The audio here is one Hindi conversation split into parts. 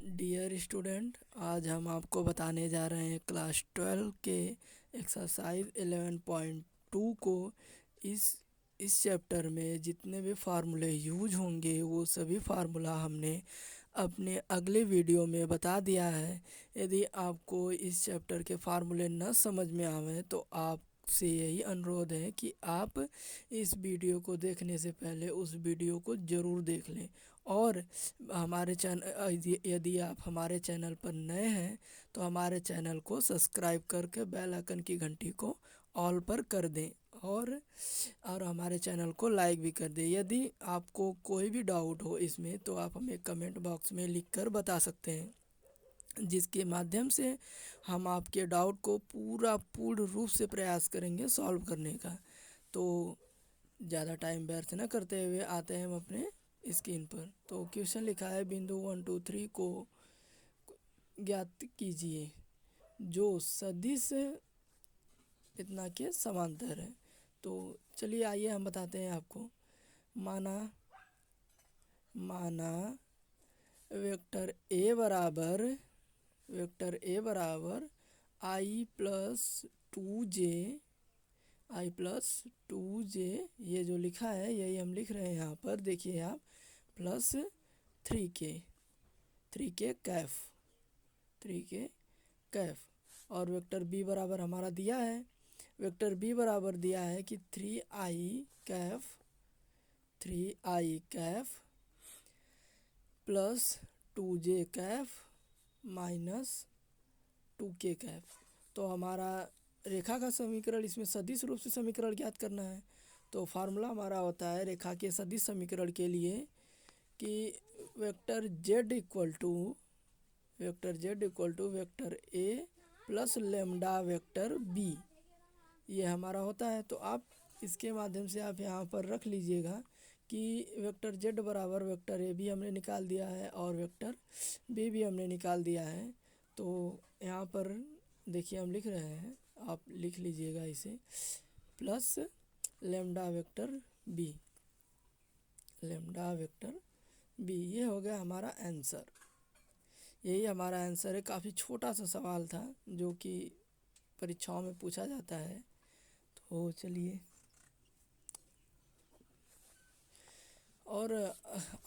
डियर स्टूडेंट, आज हम आपको बताने जा रहे हैं क्लास 12 के एक्सरसाइज 11.2 को। इस चैप्टर में जितने भी फार्मूले यूज होंगे वो सभी फार्मूला हमने अपने अगले वीडियो में बता दिया है। यदि आपको इस चैप्टर के फार्मूले न समझ में आवे तो आपसे यही अनुरोध है कि आप इस वीडियो को देखने से पहले उस वीडियो को ज़रूर देख लें। और हमारे चैनल यदि आप हमारे चैनल पर नए हैं तो हमारे चैनल को सब्सक्राइब करके बेल आइकन की घंटी को ऑल पर कर दें और हमारे चैनल को लाइक भी कर दें। यदि आपको कोई भी डाउट हो इसमें तो आप हमें कमेंट बॉक्स में लिखकर बता सकते हैं, जिसके माध्यम से हम आपके डाउट को पूर्ण रूप से प्रयास करेंगे सॉल्व करने का। तो ज़्यादा टाइम व्यर्थ न करते हुए आते हैं हम अपने स्क्रीन पर। तो क्वेश्चन लिखा है, बिंदु 1 2 3 को ज्ञात कीजिए जो सदिश इतना के समांतर है। तो चलिए आइए हम बताते हैं आपको। माना वेक्टर ए बराबर i+2j ये जो लिखा है यही हम लिख रहे हैं यहाँ पर, देखिए आप, प्लस 3k कैफ। और वेक्टर बी बराबर हमारा दिया है, वेक्टर बी बराबर दिया है कि 3i Kaif plus 2j cap minus 2k Kaif. तो हमारा रेखा का समीकरण, इसमें सदिश रूप से समीकरण ज्ञात करना है। तो फार्मूला हमारा होता है रेखा के सदिश समीकरण के लिए कि vector z equal to vector A plus lambda vector B, ये हमारा होता है। तो आप इसके माध्यम से आप यहाँ पर रख लीजिएगा कि वेक्टर z बराबर वेक्टर ए भी हमने निकाल दिया है और वेक्टर बी भी हमने निकाल दिया है। तो यहाँ पर देखिए हम लिख रहे हैं, आप लिख लीजिएगा इसे, प्लस लेमडा वेक्टर बी, ये हो गया हमारा आंसर। यही हमारा आंसर है। काफ़ी छोटा सा सवाल था जो कि परीक्षाओं में पूछा जाता है। तो चलिए, और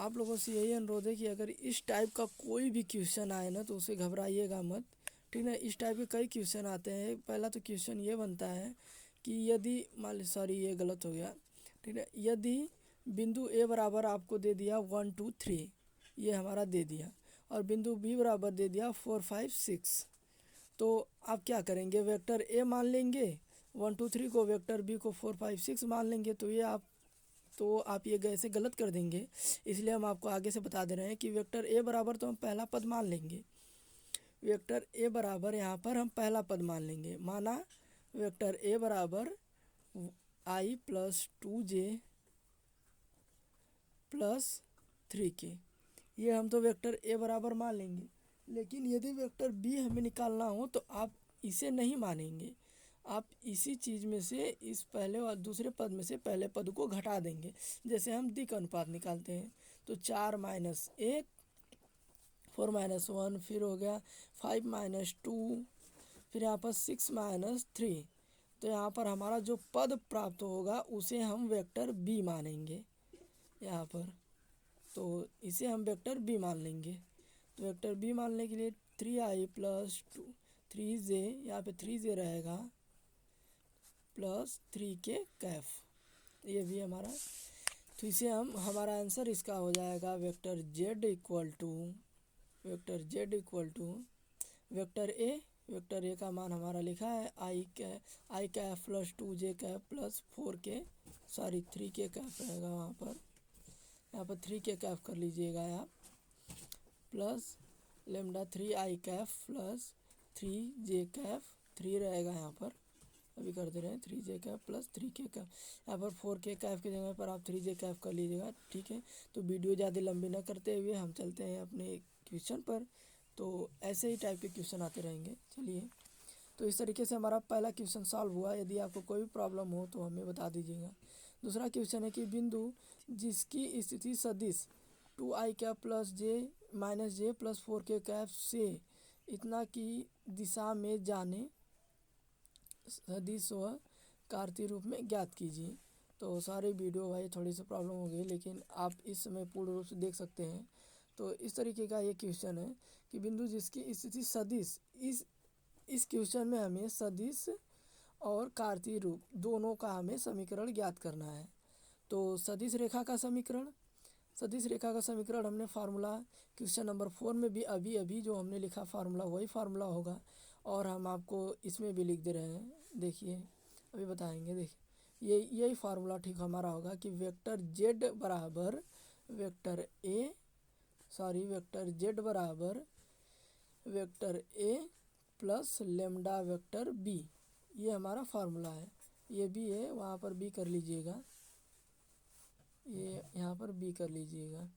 आप लोगों से यही अनुरोध है कि अगर इस टाइप का कोई भी क्वेश्चन आए ना तो उसे घबराइएगा मत, ठीक है। इस टाइप के कई क्वेश्चन आते हैं। पहला तो क्वेश्चन ये बनता है कि यदि ये गलत हो गया, ठीक है। यदि बिंदु ए बराबर आपको दे दिया 1 2 3, ये हमारा दे दिया, और बिंदु बी बराबर दे दिया 4 5 6, तो आप क्या करेंगे, वेक्टर ए मान लेंगे 1 2 3 को, वेक्टर बी को 4 5 6 मान लेंगे। तो आप ये ऐसे गलत कर देंगे। इसलिए हम आपको आगे से बता दे रहे हैं कि वेक्टर ए बराबर तो हम पहला पद मान लेंगे। वेक्टर ए बराबर यहाँ पर हम पहला पद मान लेंगे। माना वेक्टर ए बराबर i+2j प्लस 3k, ये हम तो वेक्टर ए बराबर मान लेंगे। लेकिन यदि वेक्टर बी हमें निकालना हो तो आप इसे नहीं मानेंगे। आप इसी चीज़ में से इस पहले और दूसरे पद में से पहले पद को घटा देंगे। जैसे हम दिक् अनुपात निकालते हैं तो 4 - 1, 4 - 1, फिर हो गया 5 - 2, फिर यहाँ पर 6 - 3। तो यहाँ पर हमारा जो पद प्राप्त होगा उसे हम वेक्टर बी मानेंगे यहाँ पर। तो इसे हम वेक्टर बी मान लेंगे। तो वेक्टर बी मानने के लिए 3i+3j, यहाँ पे 3j रहेगा, प्लस 3k कैफ, ये भी हमारा। तो इसे हमारा आंसर इसका हो जाएगा vector z equal to vector A का मान हमारा लिखा है i cap plus 2j cap plus 3k cap रहेगा वहाँ पर। यहाँ पर 3k कैफ कर लीजिएगा आप, plus lambda 3i Kaif plus 3j Kaif, 3 रहेगा यहाँ पर, अभी कर दे रहे हैं 3j Kaif plus 3k Kaif. यहाँ पर 4k कैफ की जगह पर आप 3j कैफ कर लीजिएगा, ठीक है। तो वीडियो ज़्यादा लंबी ना करते हुए हम चलते हैं अपने क्वेश्चन पर। तो ऐसे ही टाइप के क्वेश्चन आते रहेंगे। चलिए, तो इस तरीके से हमारा पहला क्वेश्चन सॉल्व हुआ। यदि आपको कोई भी प्रॉब्लम हो तो हमें बता दीजिएगा। दूसरा क्वेश्चन है कि बिंदु जिसकी स्थिति सदिश 2i कैप प्लस जे माइनस जे प्लस 4k कैप से इतना की दिशा में जाने सदिश व कार्तीय रूप में ज्ञात कीजिए। तो सारे वीडियो भाई थोड़ी सी प्रॉब्लम हो गई, लेकिन आप इस समय पूर्ण रूप से देख सकते हैं। तो इस तरीके का ये क्वेश्चन है कि बिंदु जिसकी स्थिति सदिश, इस क्वेश्चन में हमें सदिश और कार्तीय रूप दोनों का हमें समीकरण ज्ञात करना है। तो सदिश रेखा का समीकरण हमने फार्मूला क्वेश्चन नंबर 4 में भी अभी जो हमने लिखा फार्मूला वही फार्मूला होगा, और हम आपको इसमें भी लिख दे रहे हैं। देखिए अभी बताएंगे। देखिए यही फार्मूला ठीक हमारा होगा कि वेक्टर जेड बराबर vector A plus lambda vector B, ये हमारा फार्मूला है। ये बी है, वहाँ पर बी कर लीजिएगा, ये यहाँ पर बी कर लीजिएगा।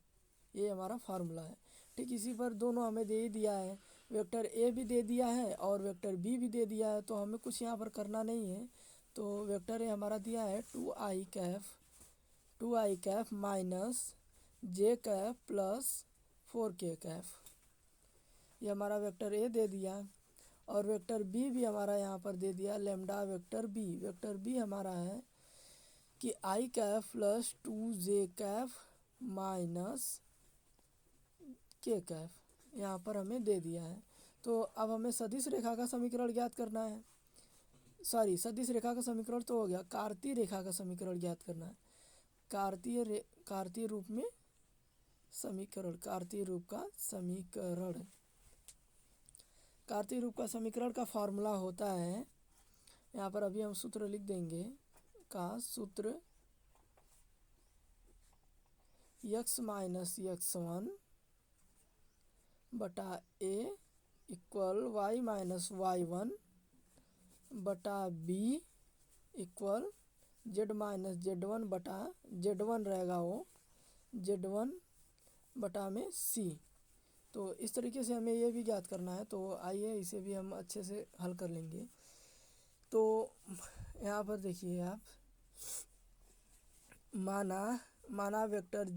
ये हमारा फार्मूला है। ठीक इसी पर दोनों हमें दे ही दिया है, वेक्टर ए भी दे दिया है और वेक्टर बी भी दे दिया है, तो हमें कुछ यहाँ पर करना नहीं है। तो वेक्टर ए हमारा दिया है 2i Kaif minus j cap plus 4k Kaif, ये हमारा वेक्टर ए दे दिया। और वेक्टर बी भी हमारा यहाँ पर दे दिया लेमडा वेक्टर बी हमारा है कि i cap plus 2j cap minus k cap, यहाँ पर हमें दे दिया है। तो अब हमें सदिश रेखा का समीकरण ज्ञात करना है। सदिश रेखा का समीकरण तो हो गया, कार्तीय रेखा का समीकरण ज्ञात करना है। कार्तीय रूप में समीकरण, कार्तीय रूप का समीकरण का फार्मूला होता है, यहाँ पर अभी हम सूत्र लिख देंगे। का सूत्र x माइनस x1 बटा a equal y minus y1 बटा b equal z minus z1 बटा z1 रहेगा वो z1 बटा में c। तो इस तरीके से हमें ये भी ज्ञात करना है। तो आइए इसे भी हम अच्छे से हल कर लेंगे। तो यहाँ पर देखिए आप, माना वेक्टर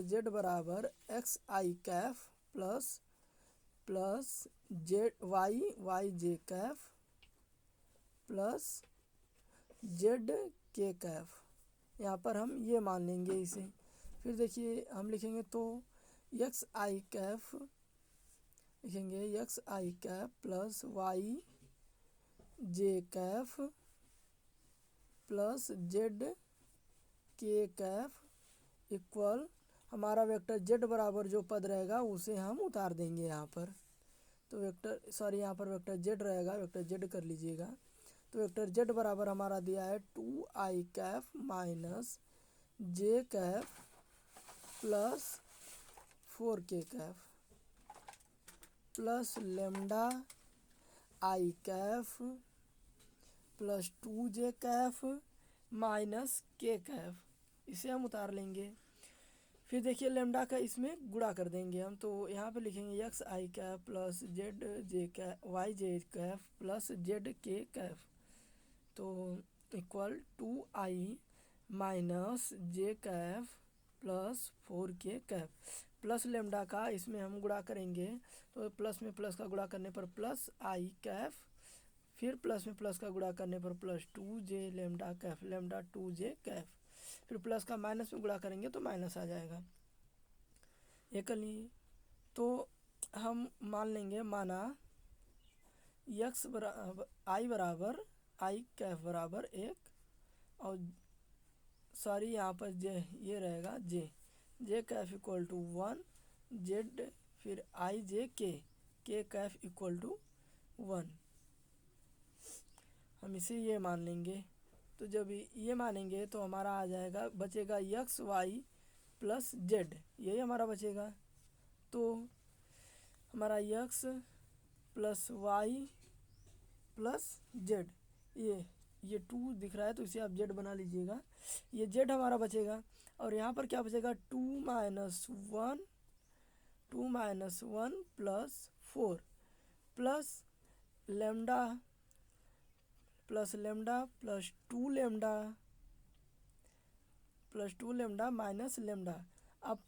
z बराबर x i cap plus y j cap plus z k cap, यहाँ पर हम ये मान लेंगे इसे। फिर देखिए हम लिखेंगे तो x i cap plus y j cap plus z k Kaif equal हमारा वेक्टर जेड बराबर जो पद रहेगा उसे हम उतार देंगे यहाँ पर। तो यहाँ पर वेक्टर जेड रहेगा, वेक्टर जेड कर लीजिएगा। तो वेक्टर जेड बराबर हमारा दिया है 2i minus j cap plus 4k plus lambda I cap plus 2j minus k Kaif, इसे हम उतार लेंगे। फिर देखिए लेमडा का इसमें गुणा कर देंगे हम। तो यहाँ पे लिखेंगे x i cap plus y j cap plus z k cap, तो equal 2i minus j cap plus 4k plus lambda का इसमें हम गुणा करेंगे। तो प्लस में प्लस का गुणा करने पर प्लस आई कैफ, फिर प्लस में प्लस का गुणा करने पर plus 2j lambda 2j Kaif, फिर प्लस का माइनस में गुणा करेंगे तो माइनस आ जाएगा। ये कर लिए। तो हम मान लेंगे, माना एक्स बराबर आई कैफ बराबर 1 और यहाँ पर ये रहेगा जे कैफ इक्वल टू 1 जेड फिर आई जे के कैफ इक्वल टू 1, हम इसे ये मान लेंगे। तो जब ये मानेंगे तो हमारा आ जाएगा, बचेगा एक्स वाई प्लस जेड, यही हमारा बचेगा। तो हमारा X plus Y plus Z, ये 2 दिख रहा है तो इसे आप जेड बना लीजिएगा, ये जेड हमारा बचेगा। और यहाँ पर क्या बचेगा 2 minus 1 plus 4 plus lambda plus 2 lambda plus 2 lambda minus lambda. अब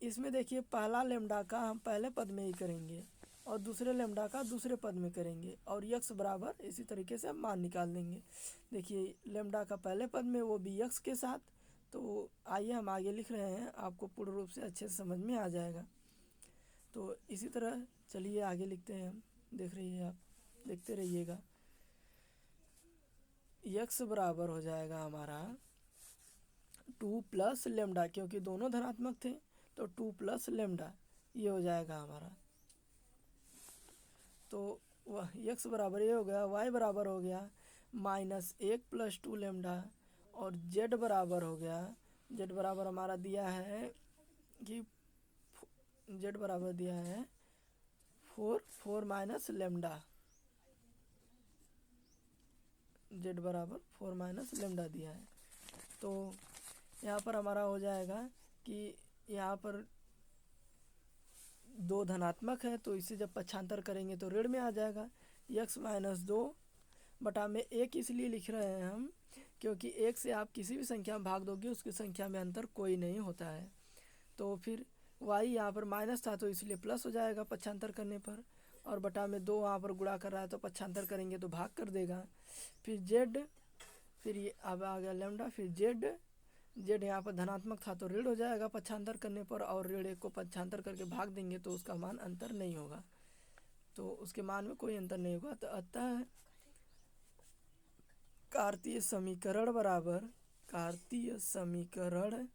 इसमें देखिए पहला लेमडा का हम पहले पद में ही करेंगे और दूसरे लेमडा का दूसरे पद में करेंगे और यक्स बराबर इसी तरीके से हम मान निकाल देंगे। देखिए लेमडा का पहले पद में वो भी यक्स के साथ, तो आइए हम आगे लिख रहे हैं, आपको पूर्ण रूप से अच्छे से समझ में आ जाएगा। तो इसी तरह चलिए आगे लिखते हैं हम, देख रहिए आप, देखते रहिएगा। यक्स बराबर हो जाएगा हमारा 2 प्लस लेमडा, क्योंकि दोनों धनात्मक थे तो 2 प्लस लेमडा ये हो जाएगा हमारा। तो वह यक्स बराबर ये हो गया, वाई बराबर हो गया -1 प्लस 2 लेमडा और जेड बराबर हो गया, जेड बराबर हमारा दिया है कि जेड बराबर दिया है 4 माइनस लेमडा, जेड बराबर 4 माइनस लेमडा दिया है। तो यहाँ पर हमारा हो जाएगा कि यहाँ पर दो धनात्मक है तो इसे जब पक्षांतर करेंगे तो ऋण में आ जाएगा। यक्स -2 बटा में 1 इसलिए लिख रहे हैं हम क्योंकि 1 से आप किसी भी संख्या में भाग दोगे उसकी संख्या में अंतर कोई नहीं होता है। तो फिर y यहाँ पर माइनस था तो इसलिए प्लस हो जाएगा पक्षांतर करने पर, और बटा में 2 यहाँ पर गुणा कर रहा है तो पक्षांतर करेंगे तो भाग कर देगा। फिर z, फिर ये अब आ गया लेमडा, फिर जेड यहाँ पर धनात्मक था तो ऋण हो जाएगा पक्षांतर करने पर, और ऋण 1 को पक्षांतर करके भाग देंगे तो उसका मान अंतर नहीं होगा, तो उसके मान में कोई अंतर नहीं होगा। तो अतः कार्तीय समीकरण बराबर कार्तीय समीकरण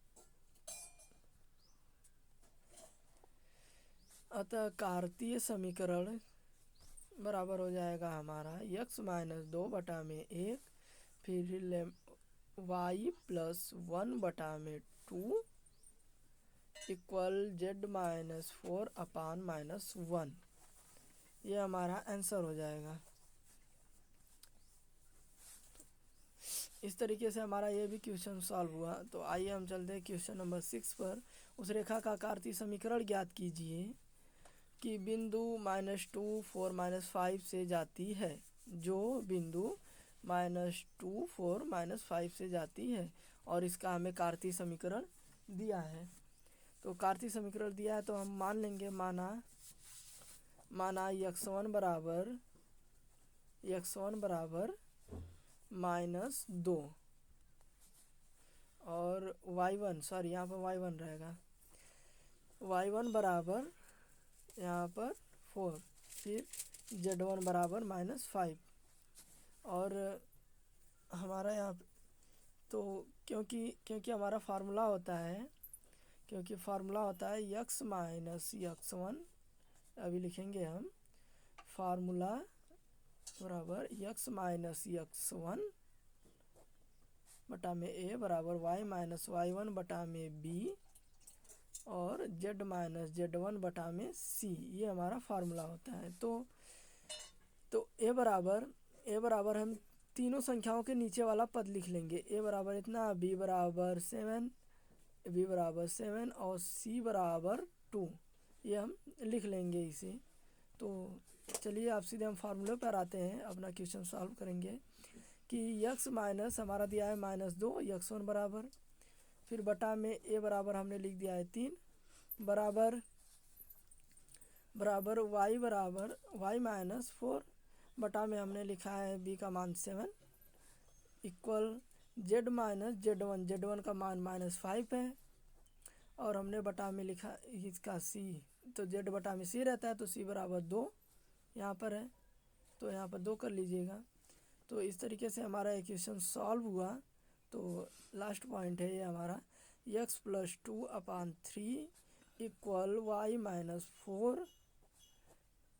बराबर हो जाएगा हमारा यक्स -2 बटा में 1 फिर y प्लस 1 बटा में 2 इक्वल z-4 अपान -1। ये हमारा आंसर हो जाएगा। इस तरीके से हमारा ये भी क्वेश्चन सॉल्व हुआ। तो आइए हम चलते हैं क्वेश्चन नंबर 6 पर। उस रेखा का कार्तीय समीकरण ज्ञात कीजिए कि बिंदु -2 4 -5 से जाती है, जो बिंदु -2 4 -5 से जाती है, और इसका हमें कार्तीय समीकरण दिया है। तो कार्तीय समीकरण दिया है तो हम मान लेंगे, माना x1 बराबर -2 और y1, सॉरी यहाँ पर y1 रहेगा, y1 बराबर यहाँ पर 4, फिर z1 बराबर -5, और हमारा यहाँ तो क्योंकि हमारा फार्मूला होता है यक्स माइनस x1, अभी लिखेंगे हम फार्मूला बराबर यक्स माइनस x1 बटा में a बराबर y माइनस y1 बटा में b और z माइनस z1 बटा में c, ये हमारा फार्मूला होता है। तो a बराबर हम तीनों संख्याओं के नीचे वाला पद लिख लेंगे। a बराबर इतना, b बराबर 7 और c बराबर 2, ये हम लिख लेंगे इसे। तो चलिए आप सीधे हम फार्मूले पर आते हैं, अपना क्वेश्चन सॉल्व करेंगे कि यक्स माइनस हमारा दिया है -2 x1 बराबर, फिर बटा में a बराबर हमने लिख दिया है 3 बराबर y -4 बटा में हमने लिखा है b का मान 7 इक्वल z माइनस z1 का मान -5 है, और हमने बटा में लिखा इसका c, तो z बटा में c रहता है तो c बराबर 2 यहाँ पर है, तो यहाँ पर 2 कर लीजिएगा। तो इस तरीके से हमारा इक्वेशन सॉल्व हुआ। तो लास्ट पॉइंट है ये हमारा x + 2/3 equal y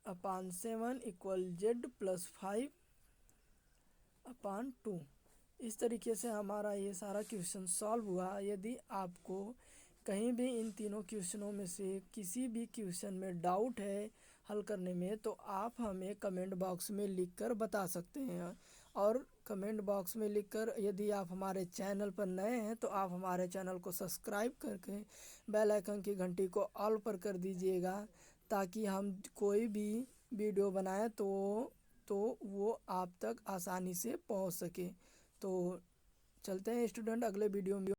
- 4/7 equal z + 5/2। इस तरीके से हमारा ये सारा क्वेश्चन सॉल्व हुआ। यदि आपको कहीं भी इन तीनों क्वेश्चनों में से किसी भी क्वेश्चन में डाउट है हल करने में, तो आप हमें कमेंट बॉक्स में लिखकर बता सकते हैं। और कमेंट बॉक्स में लिखकर, यदि आप हमारे चैनल पर नए हैं तो आप हमारे चैनल को सब्सक्राइब करके बेल आइकन की घंटी को ऑल पर कर दीजिएगा, ताकि हम कोई भी वीडियो बनाएं तो वो आप तक आसानी से पहुंच सके। तो चलते हैं स्टूडेंट अगले वीडियो में।